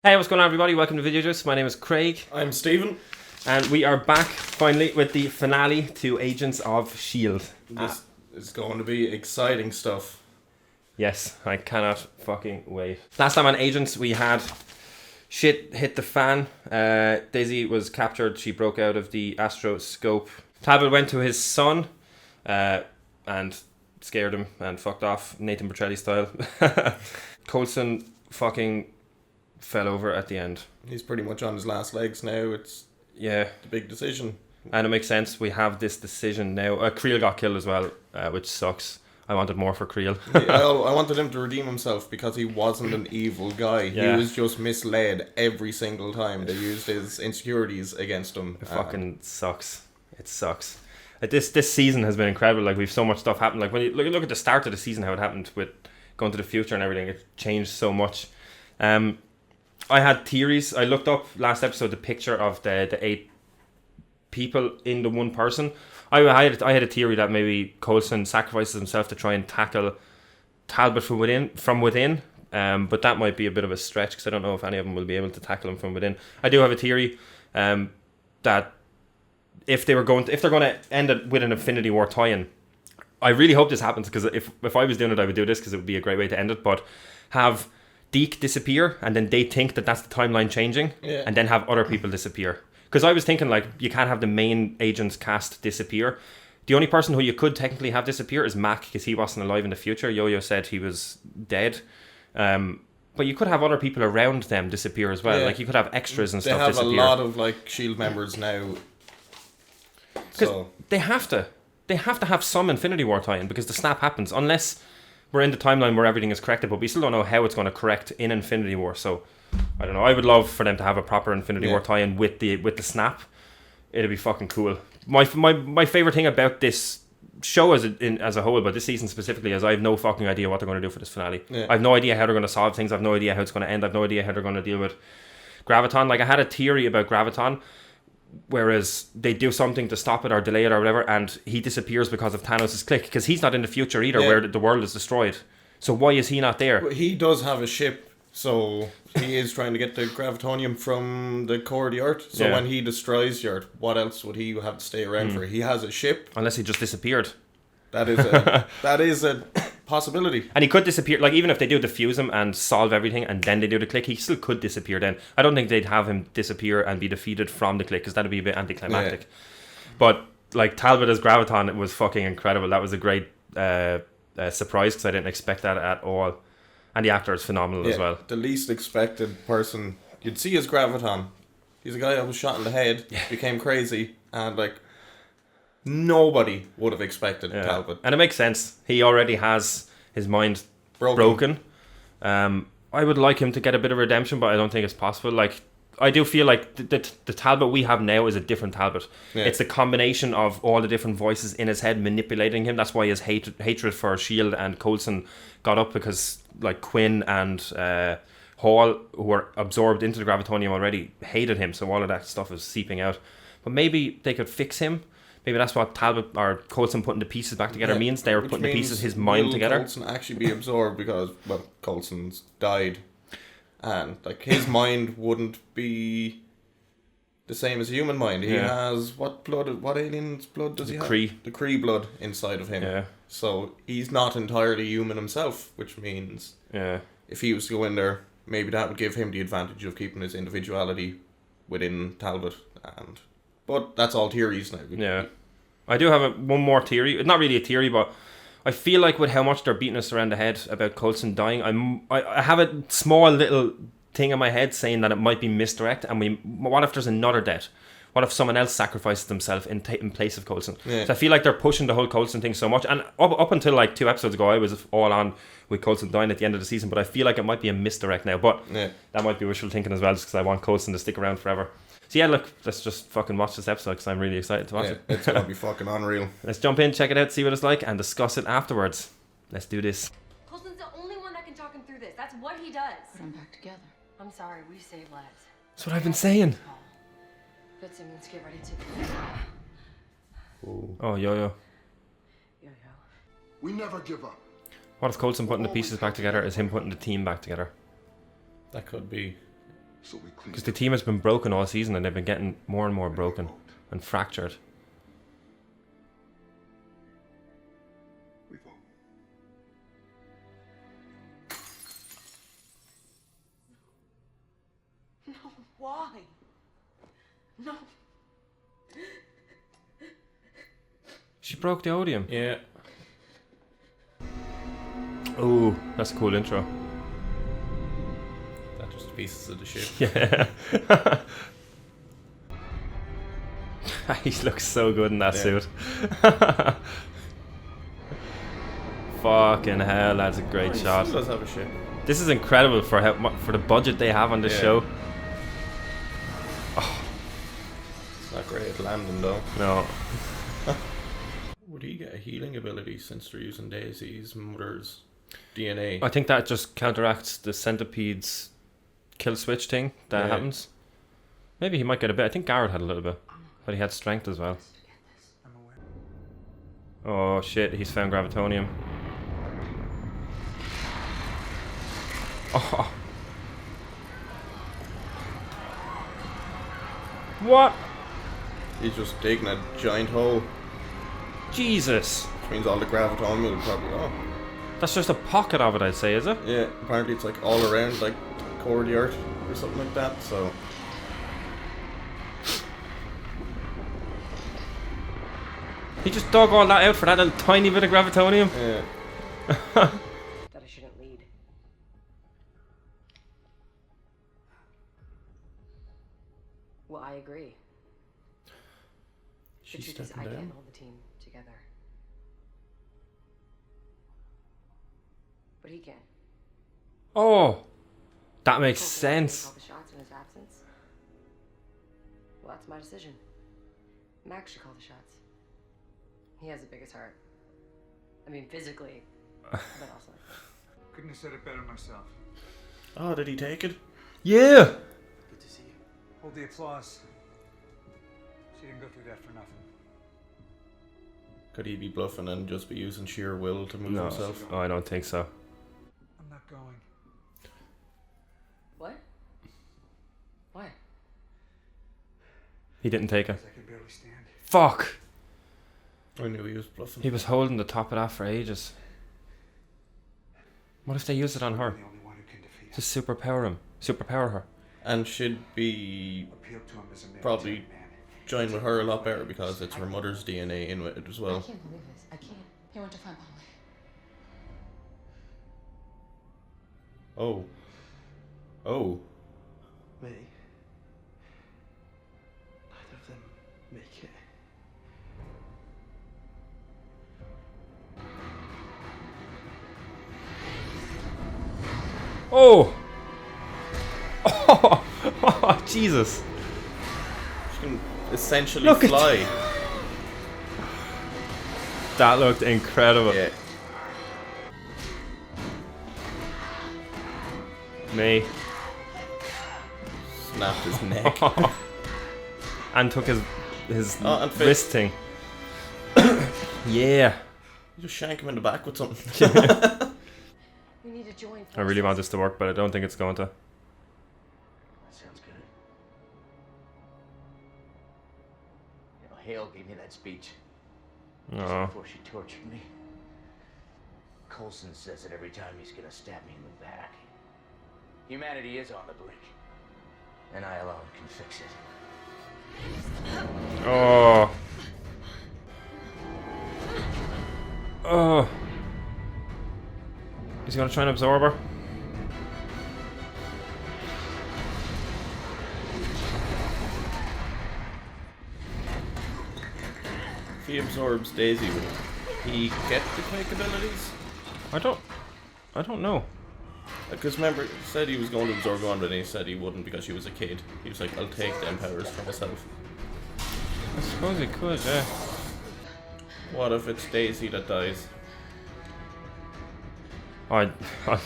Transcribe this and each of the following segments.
Hey, what's going on, everybody? Welcome to Video Juice. My name is Craig, I'm Stephen. and we are back finally with the finale to Agents of S.H.I.E.L.D. This is going to be exciting stuff. Yes, I cannot fucking wait. Last time on Agents, we had shit hit the fan. Daisy was captured. She broke out of the astroscope. Talbot went to his son and scared him and fucked off, Nathan Petrelli style. Coulson fucking fell over at the end. He's pretty much on his last legs now. It's Yeah, the big decision. and it makes sense. We have this decision now. Creel got killed as well, which sucks. I wanted more for Creel. I wanted him to redeem himself because he wasn't an evil guy. Yeah. He was just misled every single time. They used his insecurities against him. It fucking sucks. It sucks. This season has been incredible. Like, we've so much stuff happened. Like, when you look at the start of the season, how it happened with going to the future and everything, it changed so much. I had theories. I looked up last episode the picture of the 8 people in the one person. I had a theory that maybe Coulson sacrifices himself to try and tackle Talbot from within. But that might be a bit of a stretch because I don't know if any of them will be able to tackle him from within. I do have a theory that if they're going to end it with an Infinity War tie-in, I really hope this happens, because if I was doing it, I would do this because it would be a great way to end it. But have Deke disappear, and then they think that that's the timeline changing, Yeah. and then have other people disappear. Because I was thinking, like, you can't have the main agents cast disappear. The only person who you could technically have disappear is Mac, because he wasn't alive in the future. Yo-Yo said he was dead. But you could have other people around them disappear as well. Yeah. Like, you could have extras and They stuff have disappear. a lot of Shield members now. So They have to have some Infinity War tie-in, because the snap happens unless we're in the timeline where everything is corrected, but we still don't know how it's going to correct in Infinity War. So I don't know. I would love for them to have a proper Infinity War tie-in with the snap. It'd be fucking cool. My favorite thing about this show as a whole, but this season specifically, is I have no fucking idea what they're going to do for this finale. Yeah. I have no idea how they're going to solve things. I have no idea how it's going to end. I have no idea how they're going to deal with Graviton. Like, I had a theory about Graviton, whereas they do something to stop it or delay it or whatever, and he disappears because of Thanos' click, because he's not in the future either, Yeah. where the world is destroyed. So why is he not there? But he does have a ship, so he is trying to get the gravitonium from the core of the Earth. So Yeah. when he destroys the Earth, what else would he have to stay around for? He has a ship. Unless he just disappeared. That is a possibility. And he could disappear, like, even if they do defuse him and solve everything and then they do the click, he still could disappear then. I don't think they'd have him disappear and be defeated from the click, because that'd be a bit anticlimactic. Yeah. But, like, Talbot as Graviton, it was fucking incredible. That was a great surprise, because I didn't expect that at all. And the actor is phenomenal as well. The least expected person you'd see is Graviton. He's a guy that was shot in the head, became crazy, and nobody would have expected Yeah. Talbot. And it makes sense. He already has his mind Broken. broken. I would like him to get a bit of redemption, but I don't think it's possible. Like, I do feel like the Talbot we have now is a different Talbot. Yeah. It's the combination of all the different voices in his head manipulating him. That's why his hatred for S.H.I.E.L.D. and Coulson got up, because, like, Quinn and Hall, who were absorbed into the gravitonium already, hated him. So all of that stuff is seeping out. But maybe they could fix him. Maybe that's what Talbot or Coulson putting the pieces back together means. They were Which putting the means pieces, his mind will together. Coulson actually be absorbed because, well, Coulson's died, and his mind wouldn't be the same as a human mind. He Yeah. has what alien's blood does he have? Kree. The Kree blood inside of him. Yeah. So he's not entirely human himself, which means Yeah. if he was to go in there, maybe that would give him the advantage of keeping his individuality within Talbot. But that's all theories now. Yeah. I do have one more theory. It's not really a theory, but I feel like with how much they're beating us around the head about Coulson dying, I have a small little thing in my head saying that it might be misdirect, and what if there's another death? What if someone else sacrifices themselves in place of Coulson? Yeah. So I feel like they're pushing the whole Coulson thing so much, and up until like 2 episodes ago, I was all on with Coulson dying at the end of the season, but I feel like it might be a misdirect now, but Yeah. that might be wishful thinking as well, just because I want Coulson to stick around forever. So yeah, look, let's just fucking watch this episode, because I'm really excited to watch Yeah, it. it's gonna be fucking unreal. Let's jump in, check it out, see what it's like, and discuss it afterwards. Let's do this. Coulson's the only one that can talk him through this. That's what he does. Put them back together. I'm sorry, we saved lives. That's what I've been saying. Fitzsimmons, get ready to. Oh, Yo-Yo. Yo-yo. We never give up. What if Coulson putting the pieces back together is him putting the team back together? That could be. So we clean Because the team has been broken all season and they've been getting more and more broken and fractured. we vote. No, why? No. She broke the odium. Yeah. Oh, that's a cool intro. That just pieces of the ship. Yeah. He looks so good in that Yeah. suit. Fucking hell, that's a great He shot. still does have a ship. This is incredible for for the budget they have on this Yeah. show. It's not great at landing though. No. Would he get a healing ability since they're using Daisy's mother's DNA? I think that just counteracts the centipede's kill switch thing that Yeah. happens. Maybe he might get a bit. I think Garrett had a little bit. But he had strength as well. Oh shit, he's found Gravitonium. Oh. What? He's just digging a giant hole, Jesus. which means all the gravitonium will probably. Oh, That's just a pocket of it, I'd say, is it? yeah. Apparently, it's like all around, like the core of the earth or something like that. So He just dug all that out for that little tiny bit of Gravitonium. yeah. That I shouldn't lead. Well, I agree. The She's truth is, stepping I down. can't hold the team together. But he can. Oh. That makes Colton wants me to sense. Call the shots in his absence. Well, that's my decision. Max should call the shots. He has the biggest heart. I mean, physically, but also. Couldn't have said it better myself. Oh, did he take it? Yeah. Good to see you. Hold the applause. She didn't go through that for nothing. Could he be bluffing and just be using sheer will to move No. himself? Oh, I don't think so. I'm not going. What? Why? He didn't take it. 'Cause I can barely stand. Fuck. I knew he was bluffing. He was holding the top of that for ages. What if they use it on her? I'm the only one who can defeat him. Just superpower her. And should be Appeal to him as a military probably man. join with her a lot better because it's her mother's DNA in with it as I well. can't believe this. I can't. He went to find Molly. Oh. Oh. May. Neither of them make it. Oh! Oh, Jesus. She can essentially Look at- fly. That looked incredible. Yeah. Me. Snapped his neck. And took his Oh, and wrist thing. Yeah. You just shank him in the back with something. We need to join. I really want this to work, but I don't think it's going to. That sounds good. You know, Hale gave me that speech just Oh. before she tortured me. Coulson says it every time he's gonna stab me in the back. Humanity is on the brink, and I alone can fix it. Oh. Oh. He's gonna try and absorb her. If he absorbs Daisy, would he get the Quake abilities? I don't know. Because remember, he said he was going to absorb one, but then he said he wouldn't because she was a kid. He was like, I'll take them powers for myself. I suppose he could, yeah. What if it's Daisy that dies? I'd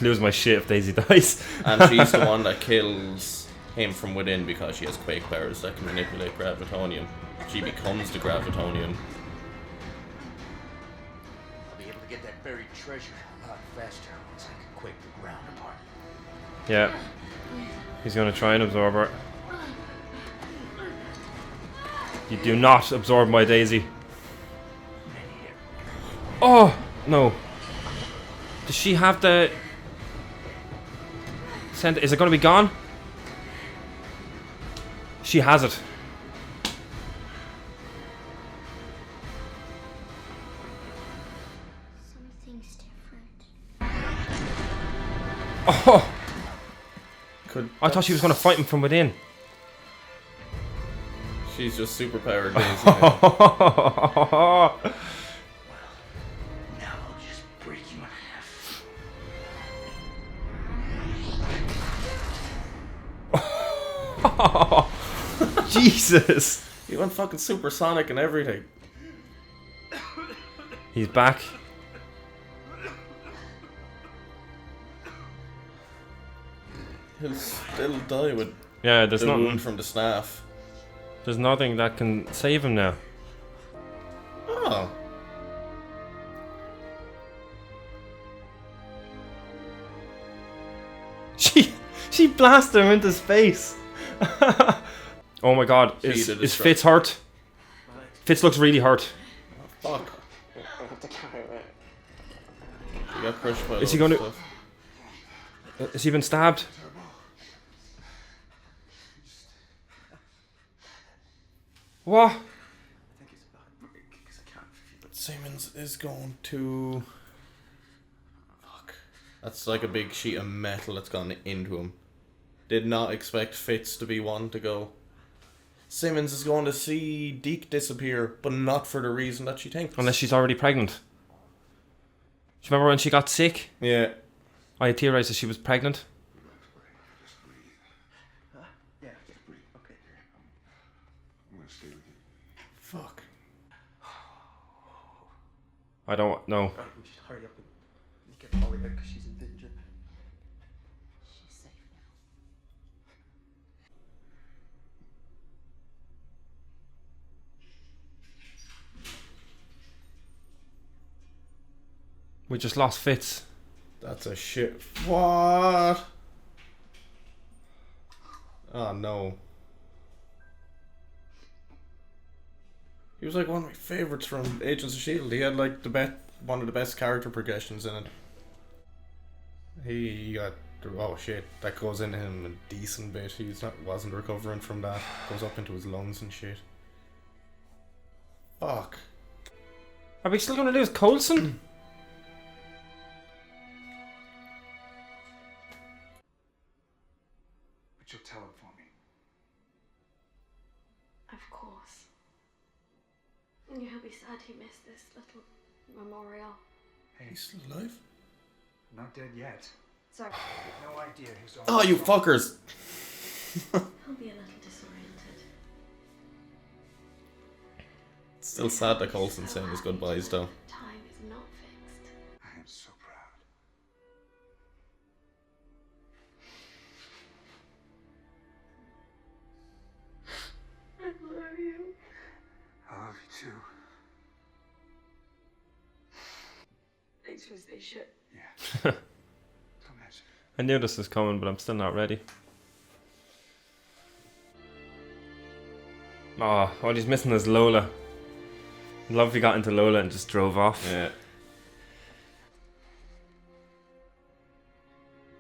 lose my shit if Daisy dies. And she's the one that kills him from within because she has Quake powers that can manipulate Gravitonium. She becomes the Gravitonium. I'll be able to get that buried treasure a lot faster once I can quake the ground apart. Yeah. He's gonna try and absorb her. You do not absorb my Daisy. Oh no! Does she have the? Is it gonna be gone? She has it. Something's different. Oh! I thought she was gonna fight him from within. She's just superpowered Daisy. Now I'll just break you in half. Jesus! He went fucking supersonic and everything. He's back. He'll still die with Yeah, there's the nothing. wound from the staff. There's nothing that can save him now. Oh. She blasted him into space. Oh my god, She is did a Fitz hurt? Fitz looks really hurt. Fuck. He got crushed by Is he loads gonna- of stuff. Has he been stabbed? What? Simmons is going to... Fuck. That's like a big sheet of metal that's gone into him. Did not expect Fitz to be one to go. Simmons is going to see Deke disappear, but not for the reason that she thinks. Unless she's already pregnant. Do you remember when she got sick? Yeah. I had theorized that she was pregnant. Just breathe. Yeah. Just breathe. Okay. I'm gonna stay with you. Fuck. I don't know. Right, we should hurry up and get Molly out because she's in danger. She's safe now. We just lost Fitz. That's a shit. What? Oh no. He was like one of my favorites from Agents of S.H.I.E.L.D. He had like one of the best character progressions in it. He got... Oh shit, that goes into him a decent bit. Wasn't recovering from that. Goes up into his lungs and shit. Fuck. Are we still gonna lose Coulson? But you'll tell him for me. Of course. He'll be sad he missed this little memorial. Hey, He's still alive? not dead yet. Sorry. I have no idea who's on. Oh, you fuckers! He'll be a little disoriented. Still sad that Coulson's saying his goodbyes though. Time is not fixed. I am so proud. I love you. I love you too. Thanks for stay shit. Yeah. Don't mention it. I knew this was coming, but I'm still not ready. Oh, all he's missing is Lola. I'd love if he got into Lola and just drove off. Yeah.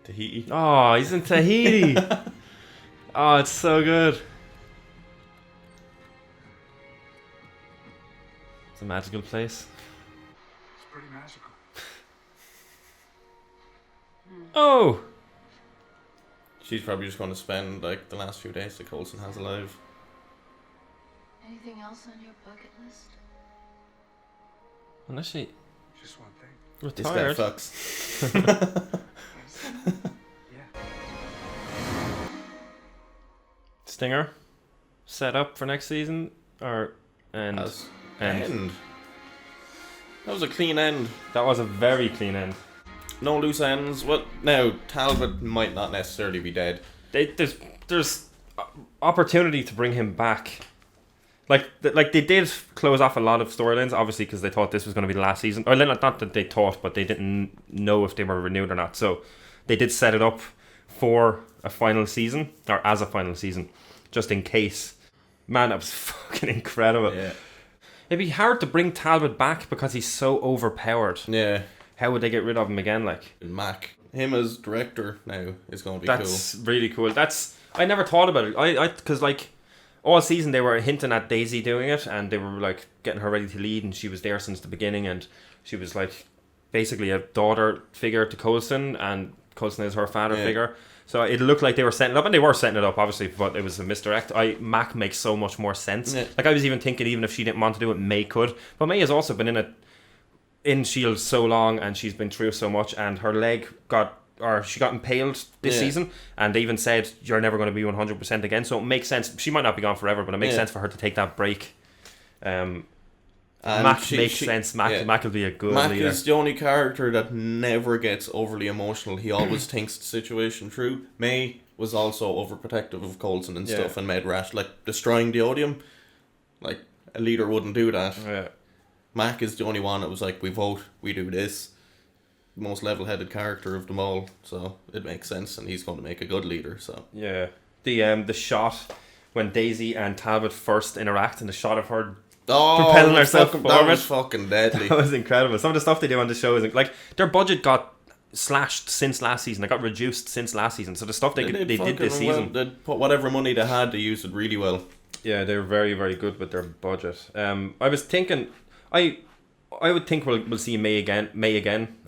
Tahiti. Oh, he's in Tahiti. Oh, it's so good. It's a magical place. It's pretty magical. Oh! She's probably just going to spend like the last few days that Coulson has alive. Anything else on your bucket list? Unless she Just one thing. This guy retired. fucks. Yeah. Stinger set up for next season or end? As End. end. That was a clean end. That was a very clean end. No loose ends. Well, now Talbot might not necessarily be dead. There's opportunity to bring him back. Like they did close off a lot of storylines, obviously, because they thought this was going to be the last season. Or not that they thought, but they didn't know if they were renewed or not. So they did set it up for a final season, or as a final season, just in case. Man, that was fucking incredible. Yeah. It'd be hard to bring Talbot back because he's so overpowered. Yeah. How would they get rid of him again? Like, Mac, him as director now is going to be that's cool. really cool. I never thought about it. Because like all season they were hinting at Daisy doing it, and they were like getting her ready to lead, and she was there since the beginning, and she was like basically a daughter figure to Coulson, and Coulson is her father figure. So it looked like they were setting it up, and they were setting it up, obviously, but it was a misdirect. Mac makes so much more sense. Yeah. Like, I was even thinking, even if she didn't want to do it, May could. But May has also been in S.H.I.E.L.D. so long, and she's been through so much, and her leg she got impaled this season, and they even said, you're never going to be 100% again. So it makes sense. She might not be gone forever, but it makes sense for her to take that break. Mac makes sense. Mac will be a good Mac leader. is the only character that never gets overly emotional. He always thinks the situation through. May was also overprotective of Coulson and stuff, and made rash, like destroying the Odium. Like, a leader wouldn't do that. Yeah. Mac is the only one that was like, we vote, we do this. The most level-headed character of them all, so it makes sense, and he's going to make a good leader. So yeah, the shot when Daisy and Talbot first interact, and the shot of her propelling herself forward. That was fucking deadly. That was incredible. Some of the stuff they do on the show is like, their budget got slashed since last season. It got reduced since last season. So the stuff they did this season, they put whatever money they had, they used it really well. Yeah, they're very, very good with their budget. I was thinking, I would think we'll see May again.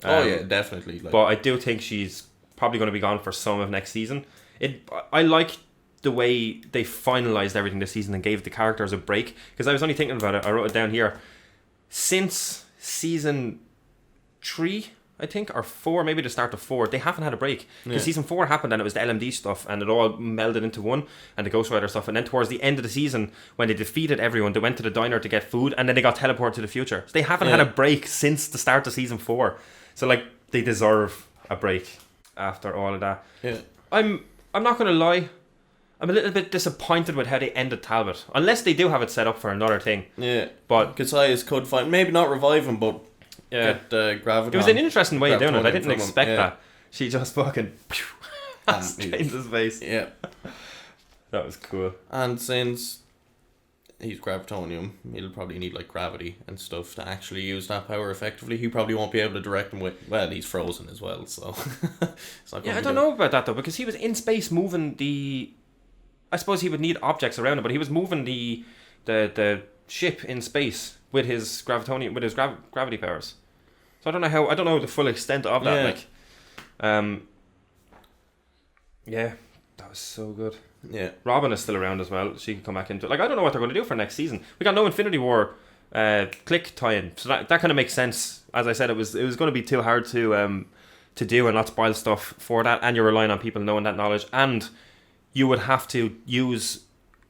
Oh yeah, definitely. But I do think she's probably going to be gone for some of next season. I like the way they finalized everything this season and gave the characters a break, because I was only thinking about it. I wrote it down here. Since season 3, I think, or 4, maybe the start of 4, they haven't had a break. Because season 4 happened, and it was the LMD stuff, and it all melded into one, and the Ghost Rider stuff. And then towards the end of the season, when they defeated everyone, they went to the diner to get food, and then they got teleported to the future. So they haven't had a break since the start of season 4. So like, they deserve a break after all of that. Yeah. I'm not going to lie. I'm a little bit disappointed with how they ended Talbot. Unless they do have it set up for another thing. Yeah. But Cassius could find, maybe not revive him, but get Graviton. It was an interesting way of doing it. I didn't from him. expect that. She just fucking straight into his face. Yeah. That was cool. And since he's Gravitonium, he'll probably need like gravity and stuff to actually use that power effectively. He probably won't be able to direct him with, well, he's frozen as well, so it's not I don't know about that though, because he was in space moving I suppose he would need objects around him, but he was moving the ship in space with his gravitonium, with his gravity powers. So I don't know the full extent of that. That was so good. Yeah. Robin is still around as well. She can come back into it. Like, I don't know what they're going to do for next season. We got no Infinity War click tie-in, so that kind of makes sense. As I said, it was going to be too hard to do and not spoil stuff for that, and you're relying on people knowing that knowledge, and you would have to use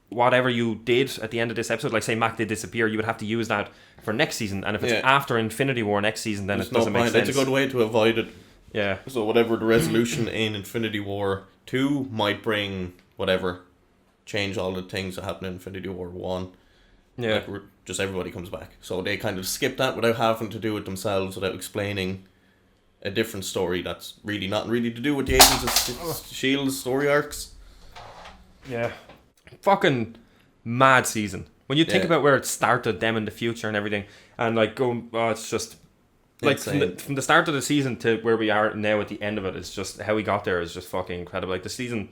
whatever you did at the end of this episode. Like, say Mac did disappear, you would have to use that for next season, and if it's after Infinity War next season, then it doesn't make sense. It's a good way to avoid it. Yeah. So whatever the resolution in Infinity War 2 might bring, whatever, change all the things that happen in Infinity War 1. Yeah. Like, just everybody comes back. So they kind of skip that without having to do it themselves, without explaining a different story that's really not really to do with the Agents of S.H.I.E.L.D. story arcs. Yeah. Fucking mad season. When you think about where it started, them in the future and everything, and like going, it's just like from the start of the season to where we are now at the end of it, it's just how we got there is just fucking incredible. Like, the season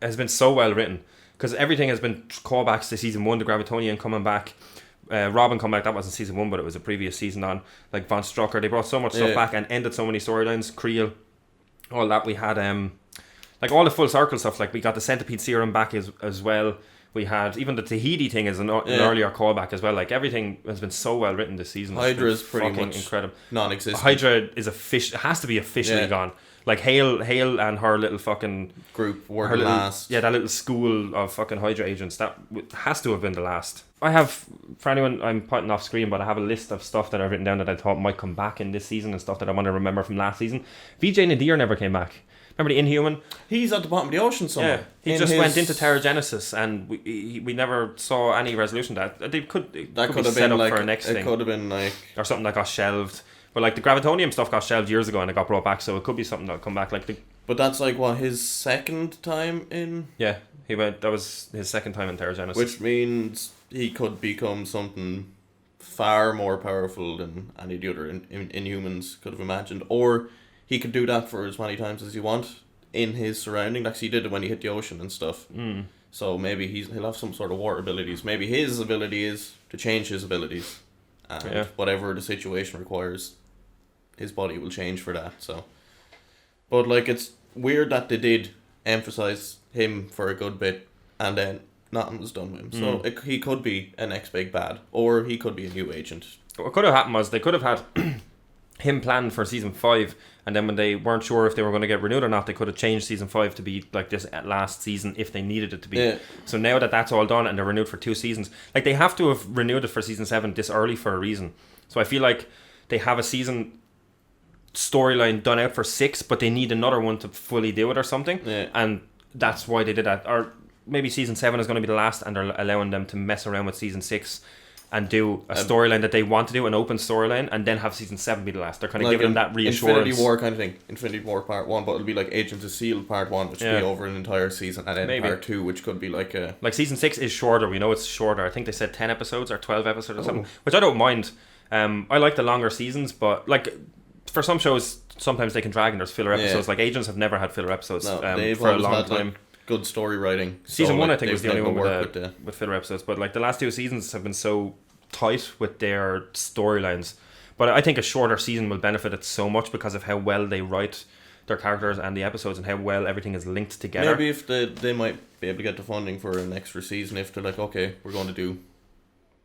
has been so well written because everything has been callbacks to season 1, the Gravitonian coming back, Robin come back. That wasn't season 1, but it was a previous season on. Like Von Strucker, they brought so much stuff back and ended so many storylines. Creel, all that. We had like all the full circle stuff. Like, we got the Centipede Serum back as well. We had even the Tahiti thing is an earlier callback as well. Like, everything has been so well written this season. Hydra is pretty much incredible. Non-existent. Hydra is has to be officially gone. Like, Hale and her little fucking group were the last. Yeah, that little school of fucking Hydra agents, that has to have been the last. I have, for anyone, I'm pointing off screen, but I have a list of stuff that I've written down that I thought might come back in this season and stuff that I want to remember from last season. Vijay Nadir never came back. Remember the Inhuman? He's at the bottom of the ocean somewhere. Yeah, he just went into Terragenesis, and we never saw any resolution to that. They could be set up for a next thing. It could have been like, or something that got shelved. But like, the Gravitonium stuff got shelved years ago and it got brought back, so it could be something that'll come back. Like, But that's like what, his second time in, Yeah, he went. That was his second time in Theogenesis. which means he could become something far more powerful than any of the other Inhumans could have imagined, or he could do that for as many times as he want in his surrounding. Like he did it when he hit the ocean and stuff. So maybe he'll have some sort of water abilities. Maybe his ability is to change his abilities, and whatever the situation requires, his body will change for that. So, but like it's weird that they did emphasize him for a good bit, and then nothing was done with him. So he could be an next big bad, or he could be a new agent. What could have happened was they could have had him planned for season 5, and then when they weren't sure if they were going to get renewed or not, they could have changed season 5 to be like this last season if they needed it to be. Yeah. So now that that's all done and they're renewed for 2 seasons, like they have to have renewed it for season 7 this early for a reason. So I feel like they have a season storyline done out for 6, but they need another one to fully do it or something. Yeah. And that's why they did that. Or maybe season 7 is going to be the last, and they're allowing them to mess around with season 6 and do a storyline that they want to do, an open storyline, and then have season 7 be the last. They're kind of Like giving them that reassurance. Infinity War kind of thing. Infinity War Part 1, but it'll be like Agents of S.H.I.E.L.D. Part 1, which will be over an entire season, and then Maybe. Part 2, which could be like a... Like season 6 is shorter. We know it's shorter. I think they said 10 episodes or 12 episodes or something, which I don't mind. I like the longer seasons, but like for some shows, sometimes they can drag and there's filler episodes. Like Agents have never had filler episodes they've for a always long had, time. Like, good story writing. Season 1, like, I think, was the only they've one worked with filler episodes. But like the last 2 seasons have been so tight with their storylines. But I think a shorter season will benefit it so much because of how well they write their characters and the episodes and how well everything is linked together. Maybe if they might be able to get the funding for an extra season if they're like, okay, we're going to do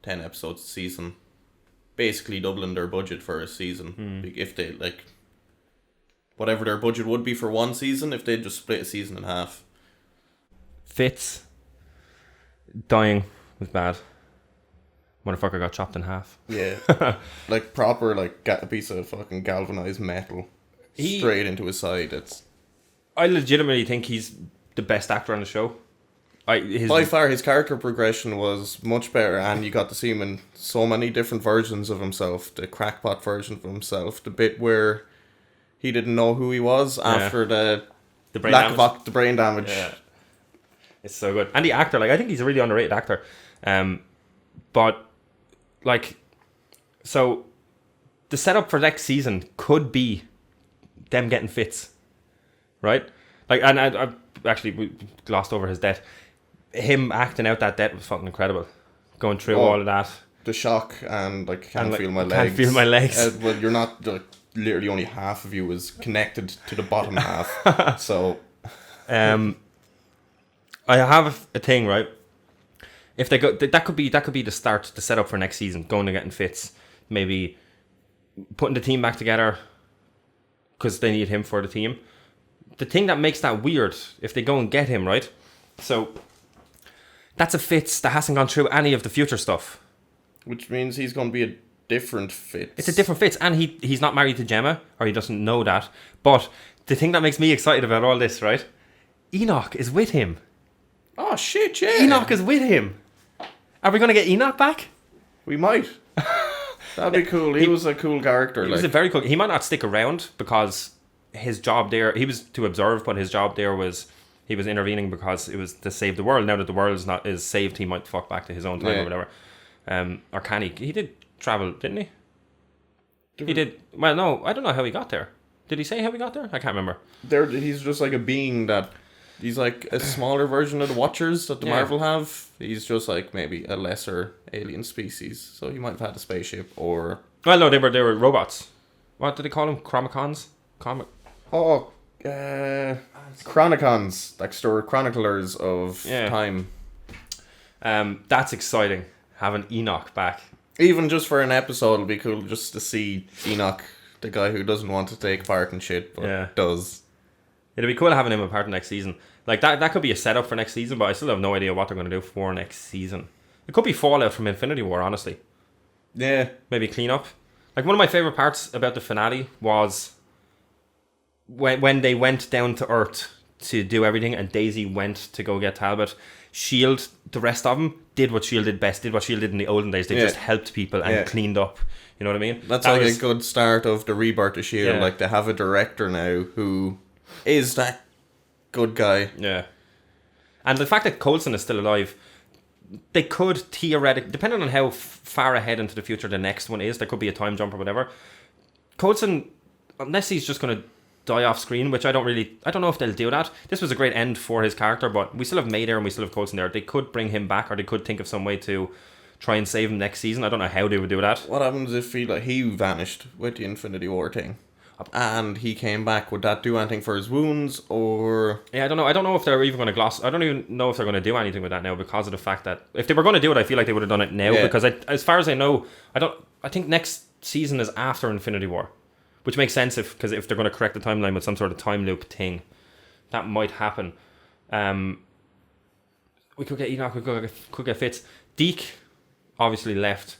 10 episodes a season, basically doubling their budget for a season. If they like whatever their budget would be for one season, if they just split a season in half. Fitz dying was bad. Motherfucker got chopped in half. Yeah. Like proper, like, get a piece of fucking galvanized metal straight into his side. I legitimately think he's the best actor on the show. By far, his character progression was much better, and you got to see him in so many different versions of himself. The crackpot version of himself, the bit where he didn't know who he was after the brain lack damage. of the brain damage. Yeah. It's so good. And the actor, like, I think he's a really underrated actor. But, like, so the setup for next season could be them getting Fitz, right? Like, and I actually we glossed over his death. Him acting out that death was fucking incredible. Going through all of that. The shock and, like, can't feel my legs. Can't feel my legs. Well, you're not, like, literally only half of you is connected to the bottom half. So... I have a thing, right? If they go, that could be the start, the setup for next season. Going and getting Fitz, maybe putting the team back together because they need him for the team. The thing that makes that weird, if they go and get him, right? So that's a Fitz that hasn't gone through any of the future stuff. Which means he's going to be a different Fitz. It's a different Fitz, and he's not married to Gemma, or he doesn't know that. But the thing that makes me excited about all this, right? Enoch is with him. Oh shit, yeah. Enoch is with him. Are we going to get Enoch back? We might. That'd be cool. He was a cool character. He was a very cool... He might not stick around because his job there... He was to observe, but his job there was... He was intervening because it was to save the world. Now that the world is saved, he might fuck back to his own time or whatever. Or can he? He did travel, didn't he? He did... Well, no, I don't know how he got there. Did he say how he got there? I can't remember. He's just like a being that... He's like a smaller version of the Watchers that the Marvel have. He's just like maybe a lesser alien species. So he might have had a spaceship or... Well, no, they were robots. What did they call them? Chromicons? Chronicons. Like chroniclers of time. That's exciting. Having Enoch back. Even just for an episode, it'll be cool just to see Enoch, the guy who doesn't want to take part in shit, but does. It'd be cool having him a part of next season. Like, that could be a setup for next season, but I still have no idea what they're going to do for next season. It could be Fallout from Infinity War, honestly. Yeah. Maybe clean up. Like, one of my favourite parts about the finale was when they went down to Earth to do everything and Daisy went to go get Talbot. S.H.I.E.L.D., the rest of them, did what S.H.I.E.L.D. did best, did what S.H.I.E.L.D. did in the olden days. They just helped people and cleaned up. You know what I mean? That's like a good start of the rebirth of S.H.I.E.L.D. Like, they have a director now who is that good guy. Yeah. And the fact that Coulson is still alive, they could theoretically, depending on how far ahead into the future the next one is, there could be a time jump or whatever. Coulson, unless he's just going to die off screen, which I don't know if they'll do that. This was a great end for his character, but we still have May there and we still have Coulson there. They could bring him back, or they could think of some way to try and save him next season. I don't know how they would do that. What happens if he vanished with the Infinity War thing? And he came back? Would that do anything for his wounds, or... Yeah, I don't know. I don't know if they're even going to I don't even know if they're going to do anything with that now, because of the fact that if they were going to do it, I feel like they would have done it now. Because as far as I know, I think next season is after Infinity War, which makes sense because if they're going to correct the timeline with some sort of time loop thing, that might happen. We could get Enoch. We could get Fitz. Deke obviously left.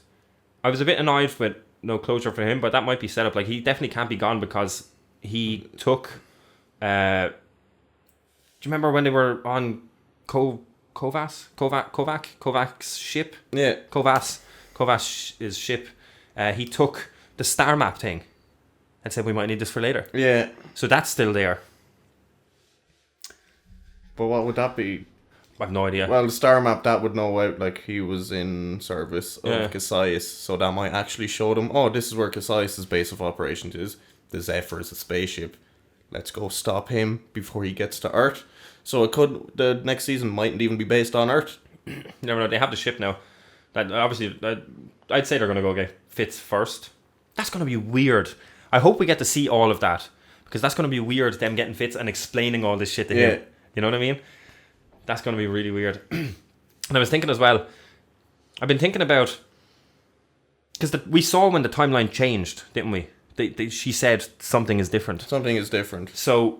I was a bit annoyed with no closure for him, but that might be set up. Like, he definitely can't be gone because he took... do you remember when they were on Kovac's ship? Yeah. Kovac's ship. He took the star map thing and said we might need this for later. Yeah. So that's still there. But what would that be? I have no idea. Well, the star map, that would know out like he was in service of Cassius, so that might actually show them, oh, this is where Cassius' base of operations is. The Zephyr is a spaceship. Let's go stop him before he gets to Earth. So the next season mightn't even be based on Earth. Never know. They have the ship now. That obviously, I'd say they're going to go get Fitz first. That's going to be weird. I hope we get to see all of that, because that's going to be weird, them getting Fitz and explaining all this shit to him. You know what I mean? That's going to be really weird. And I was thinking as well, I've been thinking about, because we saw when the timeline changed, didn't we? She said something is different. Something is different. So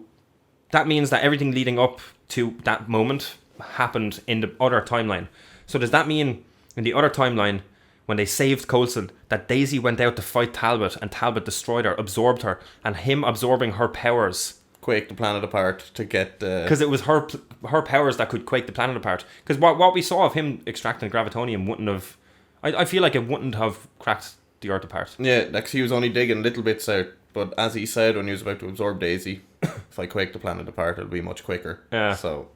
that means that everything leading up to that moment happened in the other timeline. So does that mean in the other timeline, when they saved Coulson, that Daisy went out to fight Talbot and Talbot destroyed her, absorbed her, and him absorbing her powers quake the planet apart to get the... Because it was her powers that could quake the planet apart. Because what we saw of him extracting gravitonium wouldn't have... I feel like it wouldn't have cracked the Earth apart. Yeah, like he was only digging little bits out. But as he said when he was about to absorb Daisy, if I quake the planet apart, it'll be much quicker. Yeah. So...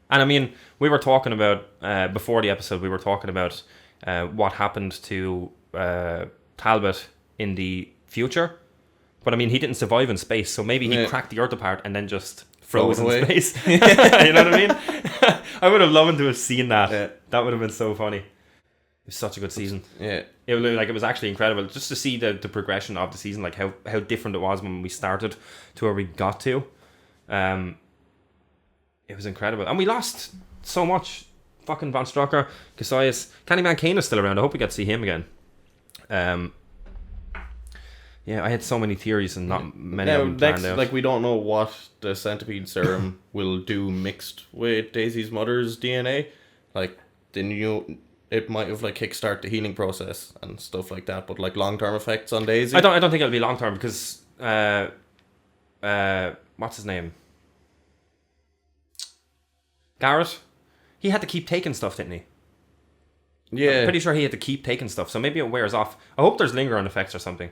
And I mean, we were talking about, before the episode, we were talking about what happened to Talbot in the future. But I mean, he didn't survive in space, so maybe he cracked the Earth apart and then just froze in space. You know what I mean? I would have loved to have seen that. Yeah. That would have been so funny. It was such a good season. Yeah. It was actually incredible just to see the progression of the season, like how different it was when we started to where we got to. It was incredible. And we lost so much. Fucking Von Strucker, Cassius. Candyman Kane is still around. I hope we get to see him again. Yeah, I had so many theories and not many of them planned out. Like, we don't know what the centipede serum will do mixed with Daisy's mother's DNA. Like, it might have like kickstart the healing process and stuff like that. But like long term effects on Daisy, I don't think it'll be long term because what's his name? Garrett. He had to keep taking stuff, didn't he? Yeah, I'm pretty sure he had to keep taking stuff. So maybe it wears off. I hope there's lingering effects or something.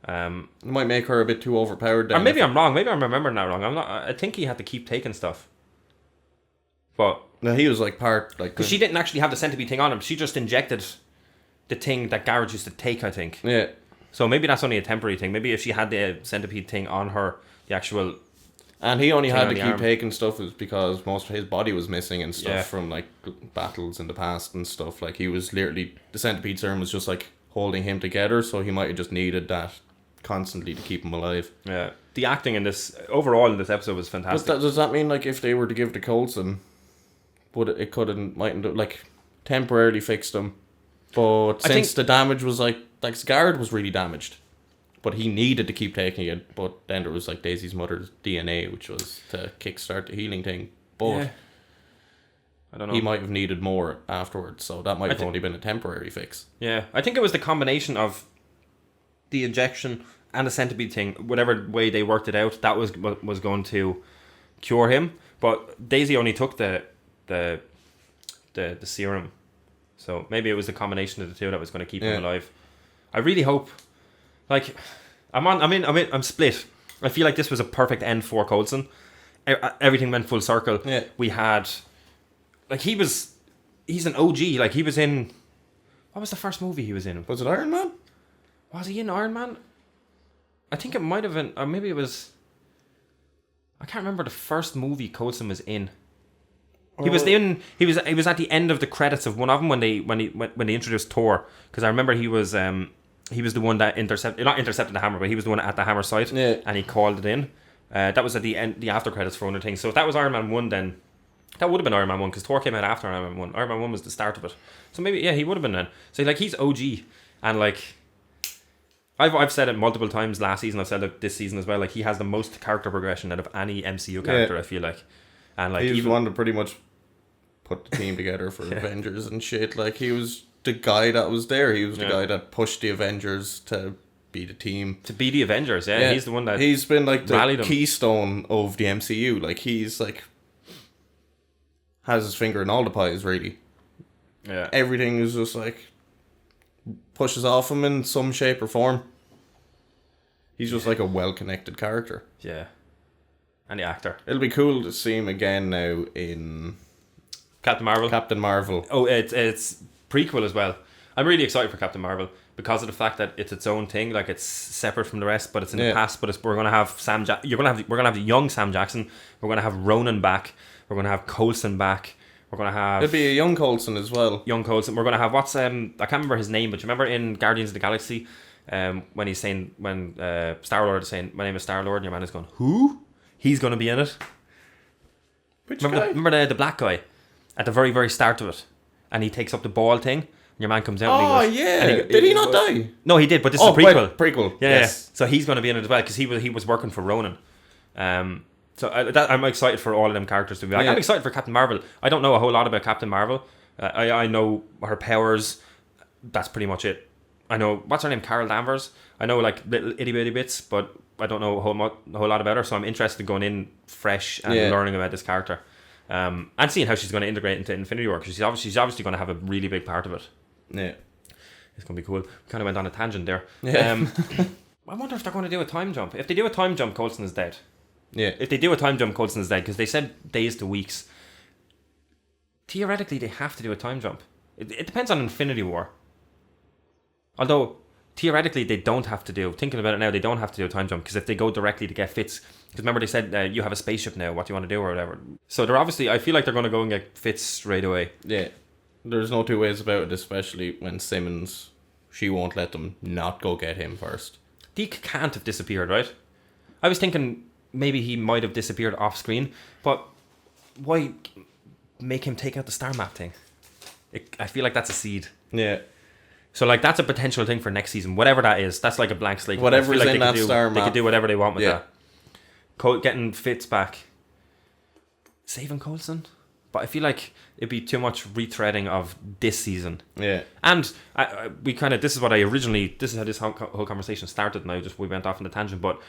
It might make her a bit too overpowered. Or maybe I'm wrong. Maybe I'm remembering that wrong. I think he had to keep taking stuff. But no, he was like part like because she didn't actually have the centipede thing on him. She just injected the thing that Garrett used to take, I think. Yeah. So maybe that's only a temporary thing. Maybe if she had the centipede thing on her, the actual. And he only had to keep taking stuff is because most of his body was missing and stuff from like battles in the past and stuff. Like he was literally the centipede serum was just like holding him together. So he might have just needed that constantly to keep him alive. Yeah, the acting in this overall in this episode was fantastic. But does that mean like if they were to give to Coulson, would it mightn't like temporarily fixed him? But since the damage was like Scarred was really damaged, but he needed to keep taking it. But then there was like Daisy's mother's DNA, which was to kickstart the healing thing. But I don't know. He might have needed more afterwards, so that might have only been a temporary fix. Yeah, I think it was the combination of the injection and the centipede thing, whatever way they worked it out, that was going to cure him. But Daisy only took the serum, so maybe it was the combination of the two that was going to keep him alive. I really hope. Like, I'm split. I feel like this was a perfect end for Coulson. everything went full circle. Yeah. We had, like, he's an OG. Like, he was in, what was the first movie he was in? Was it Iron Man? Was he in Iron Man? I think it might have been, or maybe it was, I can't remember the first movie Coulson was in. He was at the end of the credits of one of them when they introduced Thor, because I remember he was the one that not intercepted the hammer, but he was the one at the hammer site, and he called it in. That was at the end, the after credits for one of the things. So if that was Iron Man 1, then that would have been Iron Man 1, because Thor came out after Iron Man 1. Iron Man 1 was the start of it. So maybe, yeah, he would have been then. So like, he's OG, and like, I've said it multiple times last season, I've said it this season as well, like, he has the most character progression out of any MCU character, I feel like. And like, he was even the one to pretty much put the team together for Avengers and shit. Like, he was the guy that was there. He was the guy that pushed the Avengers to be the team. To be the Avengers, yeah. He's the one that he's been like the them. keystone of the MCU. Like, he's like has his finger in all the pies, really. Yeah. Everything is just like pushes off him in some shape or form. He's just like a well-connected character. Yeah. And the actor. It'll be cool to see him again now in Captain Marvel. Oh, it's prequel as well. I'm really excited for Captain Marvel because of the fact that it's its own thing. Like, it's separate from the rest, but it's in the past. But we're gonna have we're gonna have the young Sam Jackson. We're gonna have Ronan back. We're gonna have Coulson back. We're gonna have. It'll be a young Coulson as well. Young Coulson. We're gonna have I can't remember his name, but you remember in Guardians of the Galaxy, when he's saying Star-Lord is saying, "My name is Star-Lord," and your man is going, "Who?" He's gonna be in it. Which remember guy? Remember the black guy at the very, very start of it, and he takes up the ball thing, and your man comes out. Oh, and he goes, yeah. and Did he not die? No, he did, but this is a prequel. Prequel. Yeah, Yes. yeah. So he's going to be in it as well because he was working for Ronan. So I'm excited for all of them characters to be back. Yeah. I'm excited for Captain Marvel. I don't know a whole lot about Captain Marvel. I know her powers. That's pretty much it. I know, what's her name, Carol Danvers. I know like little itty bitty bits, but I don't know a whole lot about her. So I'm interested in going in fresh and learning about this character, and seeing how she's going to integrate into Infinity War, because she's obviously going to have a really big part of it. Yeah. It's going to be cool. We kind of went on a tangent there. Yeah. I wonder if they're going to do a time jump. If they do a time jump, Coulson is dead. Yeah. If they do a time jump, Coulson is dead, because they said days to weeks. Theoretically, they have to do a time jump. It depends on Infinity War. Although, theoretically, they don't have to do. Thinking about it now, they don't have to do a time jump, because if they go directly to get Fitz, because remember they said you have a spaceship now. What do you want to do or whatever? So they're obviously. I feel like they're going to go and get Fitz straight away. Yeah. There's no two ways about it, especially when Simmons, she won't let them not go get him first. Deke can't have disappeared, right? I was thinking maybe he might have disappeared off screen, but why make him take out the star map thing? I feel like that's a seed. Yeah. So like that's a potential thing for next season, whatever that is. That's like a blank slate. Whatever's I feel in they that could do, star they map. could do whatever they want with that. Getting Fitz back, saving Coulson, but I feel like it'd be too much retreading of this season. Yeah. And we kind of this is how this whole conversation started. And we went off on the tangent, but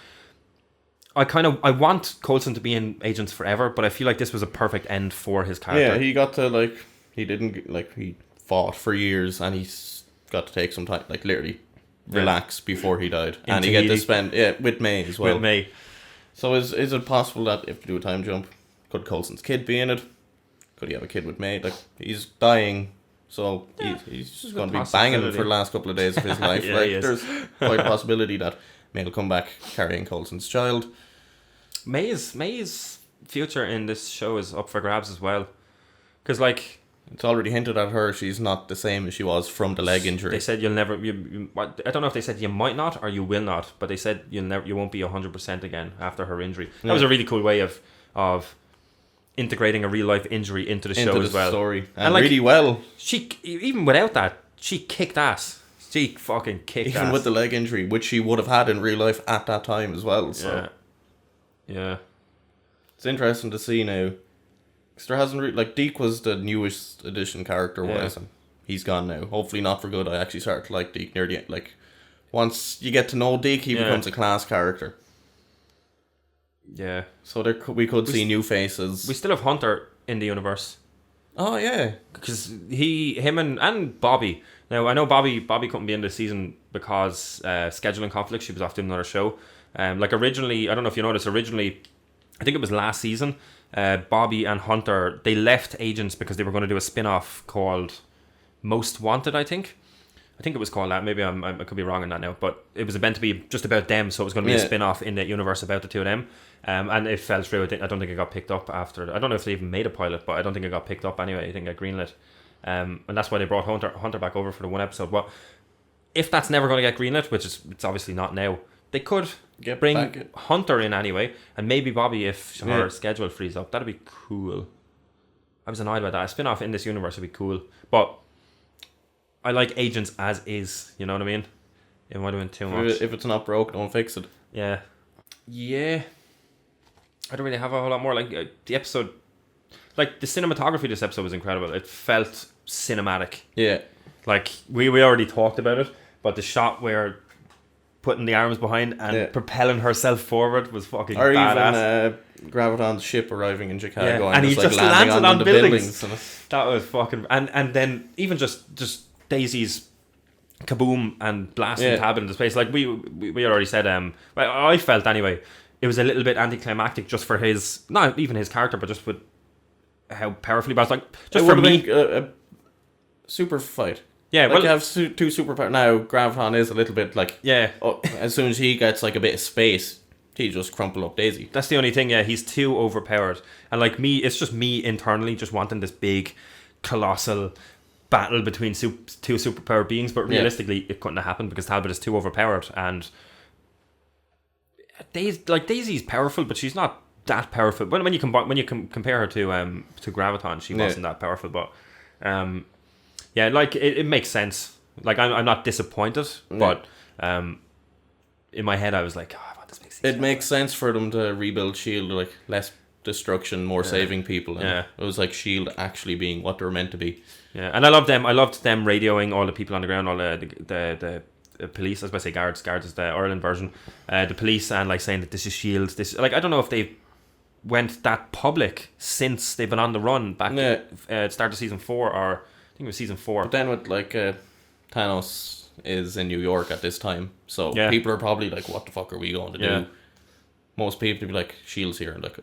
I want Coulson to be in Agents Forever, but I feel like this was a perfect end for his character. Yeah, he got to he fought for years, and he's got to take some time, like literally relax before he died, and he get to spend with May as well. With May. So is it possible that if you do a time jump, could Coulson's kid be in it? Could he have a kid with May? Like, he's dying, so he's just going to be banging for the last couple of days of his life. Yeah, there's quite a possibility that May will come back carrying Coulson's child. May's future in this show is up for grabs as well, because like it's already hinted at her. She's not the same as she was from the leg injury. They said you'll never. I don't know if they said you might not or you will not, but they said you won't be 100% again after her injury. That was a really cool way of integrating a real life injury into the show as well. Story and like, really well. She even without that, she kicked ass. She fucking kicked ass. Even with the leg injury, which she would have had in real life at that time as well. So. Yeah. It's interesting to see now. Because there hasn't Deke was the newest addition character-wise, and he's gone now. Hopefully not for good. I actually started to like Deke near the end. Once you get to know Deke, he becomes a class character. Yeah. So we could see new faces. We still have Hunter in the universe. Oh, yeah. Because him and Bobby. Now, I know Bobby couldn't be in this season because scheduling conflicts. She was off doing another show. Originally, I don't know if you noticed, I think it was last season, Bobby and Hunter, they left Agents because they were going to do a spin-off called Most Wanted, I think it was called that. Maybe I could be wrong on that now, but it was meant to be just about them, so it was going to be a spin-off in the universe about the two of them. And it fell through. I don't think it got picked up after. I don't know if they even made a pilot, but I don't think it got picked up anyway. I think it got greenlit. And that's why they brought Hunter back over for the one episode. But if that's never going to get greenlit, which it's obviously not now, they could bring Hunter in anyway, and maybe Bobby if her schedule frees up. That'd be cool. I was annoyed about that. A spin-off in this universe would be cool. But I like Agents as is, you know what I mean? It might have been too much. If it's not broke, don't fix it. Yeah. I don't really have a whole lot more. Like the episode, like the cinematography of this episode was incredible. It felt cinematic. Yeah. Like we already talked about it, but the shot where putting the arms behind and propelling herself forward was fucking badass. Even Graviton's ship arriving in Chicago and he just like landed on the buildings. buildings. That was fucking... And then even just Daisy's kaboom and blasting Tab into space. Like we had already said, I felt anyway, it was a little bit anticlimactic just for his... Not even his character, but just with how powerfully... But it's like, just it for would me... have been a super fight. Yeah, like you have two superpowers. Now, Graviton is a little bit like... Yeah. As soon as he gets like a bit of space, he just crumple up Daisy. That's the only thing, he's too overpowered. And like me, it's just me internally just wanting this big, colossal battle between two superpowered beings, but realistically, it couldn't have happened because Talbot is too overpowered. And Daisy's powerful, but she's not that powerful. When you compare her to Graviton, she wasn't that powerful. But it makes sense. Like I'm not disappointed, but in my head I was like, oh, this makes sense. It makes sense for them to rebuild Shield, like less destruction, more saving people. And it was like Shield actually being what they were meant to be. Yeah, and I loved them radioing all the people on the ground, all the police. I was about to say guards is the Ireland version. The police, and like saying that this is Shield. This, like, I don't know if they went that public since they've been on the run back at start of season 4, or I think it was season 4. But then with like Thanos is in New York at this time, so people are probably like, what the fuck are we going to do? Most people would be like, Shield's here, and like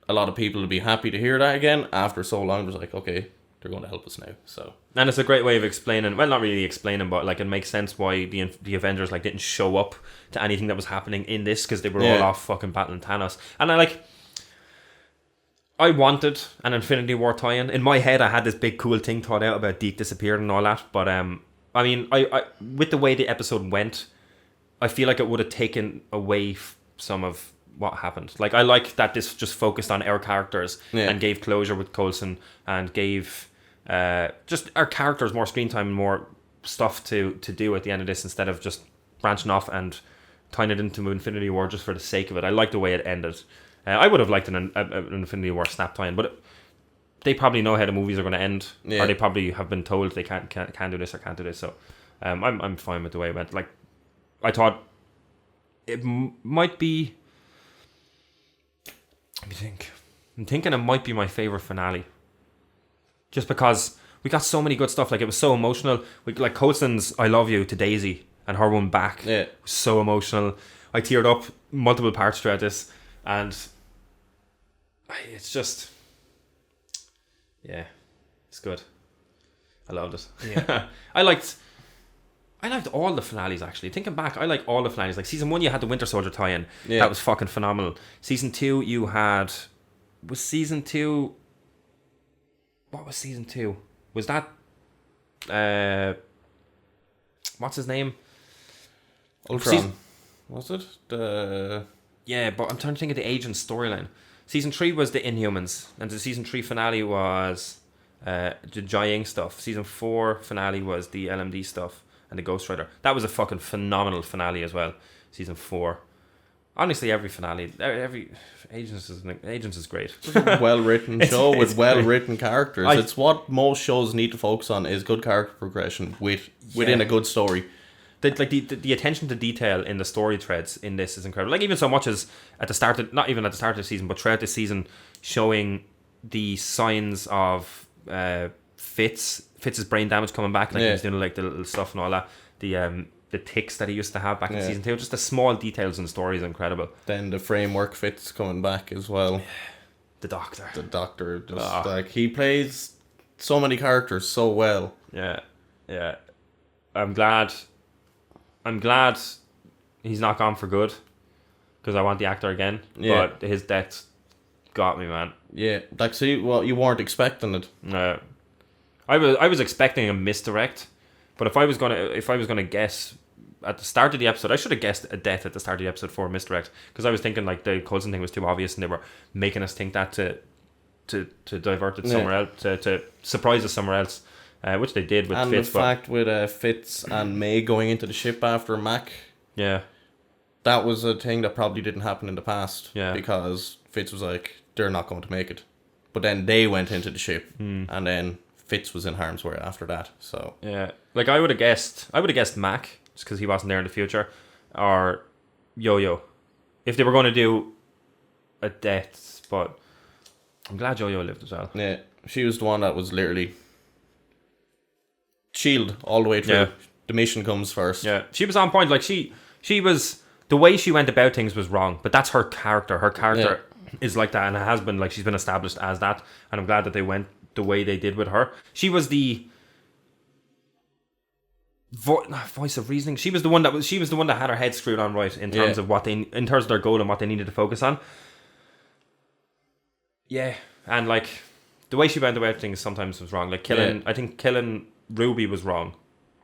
a lot of people would be happy to hear that again after so long. It was like, okay, they're going to help us now. So, and it's a great way of explaining, well, not really explaining, but like it makes sense why the Avengers like didn't show up to anything that was happening in this, because they were all off fucking battling Thanos. And I wanted an Infinity War tie-in. In my head, I had this big cool thing thought out about Deke disappeared and all that. But I mean, I with the way the episode went, I feel like it would have taken away some of what happened. Like, I like that this just focused on our characters and gave closure with Coulson, and gave just our characters more screen time and more stuff to do at the end of this, instead of just branching off and tying it into Infinity War just for the sake of it. I like the way it ended. I would have liked an Infinity War snap tie-in, but they probably know how the movies are going to end, or they probably have been told they can't do this or can't do this. So I'm fine with the way it went. Like, I thought it might be. Let me think. I'm thinking it might be my favorite finale, just because we got so many good stuff. Like, it was so emotional. Like Coulson's "I love you" to Daisy and her one back. Was so emotional. I teared up multiple parts throughout this, and it's just, it's good. I loved it. Yeah. I liked all the finales, actually. Thinking back, I like all the finales. Like season 1, you had the Winter Soldier tie-in. Yeah. That was fucking phenomenal. Season 2, you had... Was season 2... What was season 2? Was that... what's his name? Ultron. Was it? Yeah, but I'm trying to think of the Agent storyline. Season 3 was the Inhumans, and the season 3 finale was the Jiaying stuff. Season 4 finale was the LMD stuff and the Ghost Rider. That was a fucking phenomenal finale as well. Season 4. Honestly, every finale, every Agents is great. It's a well-written show with well-written characters. It's what most shows need to focus on, is good character progression within a good story. The attention to detail in the story threads in this is incredible. Like, even so much as at the start of, not even at the start of the season, but throughout the season, showing the signs of Fitz's brain damage coming back. Like, he's doing like the little stuff and all that. The the tics that he used to have back in season 2. Just the small details in the story is incredible. Then the framework Fitz coming back as well. The Doctor. The Doctor, just like he plays so many characters so well. Yeah. I'm glad he's not gone for good, because I want the actor again. Yeah. But his death got me, man. Yeah, like, see, well, you weren't expecting it. I was expecting a misdirect, but if I was gonna guess at the start of the episode, I should have guessed a death at the start of the episode for a misdirect, because I was thinking like the Coulson thing was too obvious and they were making us think that to divert it somewhere else, to surprise us somewhere else, which they did with and Fitz. And the fact with Fitz and May going into the ship after Mac, that was a thing that probably didn't happen in the past, because Fitz was like, they're not going to make it, but then they went into the ship, and then Fitz was in harm's way after that. So like I would have guessed Mac, just because he wasn't there in the future, or Yo-Yo, if they were going to do a death. But I'm glad Yo-Yo lived as well. Yeah, she was the one that was literally shield all the way through. The mission comes first. Yeah, she was on point. Like she was, the way she went about things was wrong, but that's her character. Her character is like that, and it has been, like, she's been established as that, and I'm glad that they went the way they did with her. She was the voice of reasoning. She was the one that had her head screwed on right in terms of in terms of their goal and what they needed to focus on. Yeah, and like the way she went about things sometimes was wrong. Like I think killing Ruby was wrong.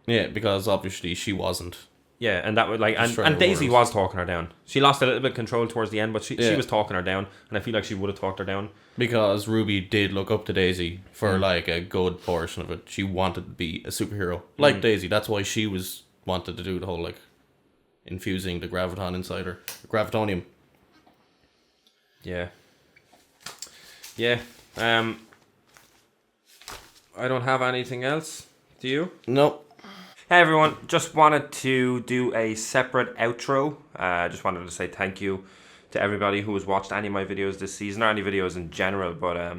Yeah, because obviously she wasn't. Yeah, and that was like, and Daisy was talking her down. She lost a little bit of control towards the end, but she was talking her down, and I feel like she would have talked her down. Because Ruby did look up to Daisy for like a good portion of it. She wanted to be a superhero like Daisy. That's why she wanted to do the whole like infusing the graviton inside her, the gravitonium. Yeah. I don't have anything else. Do you? No. Hey everyone, just wanted to do a separate outro. Just wanted to say thank you to everybody who has watched any of my videos this season, or any videos in general, but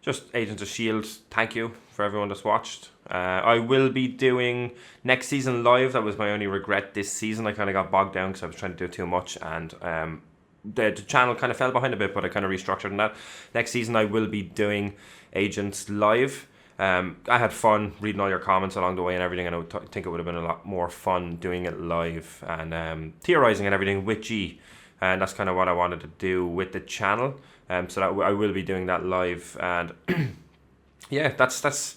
just Agents of S.H.I.E.L.D., thank you for everyone that's watched. I will be doing next season live. That was my only regret this season. I kind of got bogged down because I was trying to do too much, and the channel kind of fell behind a bit, but I kind of restructured in that. Next season I will be doing Agents live. I had fun reading all your comments along the way and everything, and I think it would have been a lot more fun doing it live and theorizing and everything with G, and that's kind of what I wanted to do with the channel. So that I will be doing that live, and yeah, that's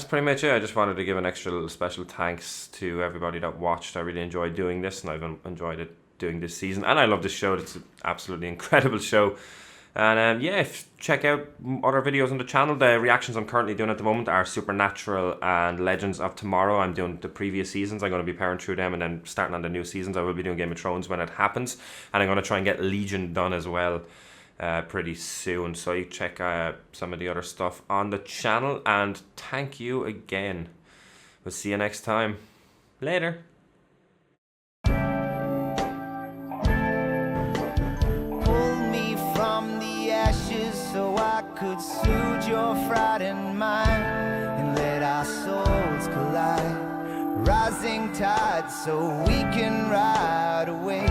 pretty much it. I just wanted to give an extra little special thanks to everybody that watched. I really enjoyed doing this, and I've enjoyed it doing this season, and I love this show. It's an absolutely incredible show. And check out other videos on the channel. The reactions I'm currently doing at the moment are Supernatural and Legends of Tomorrow. I'm doing the previous seasons. I'm going to be powering through them, and then starting on the new seasons. I will be doing Game of Thrones when it happens, and I'm going to try and get Legion done as well pretty soon. So you check some of the other stuff on the channel, and thank you again. We'll see you next time. Later. So I could soothe your frightened mind and let our souls collide. Rising tide so we can ride away.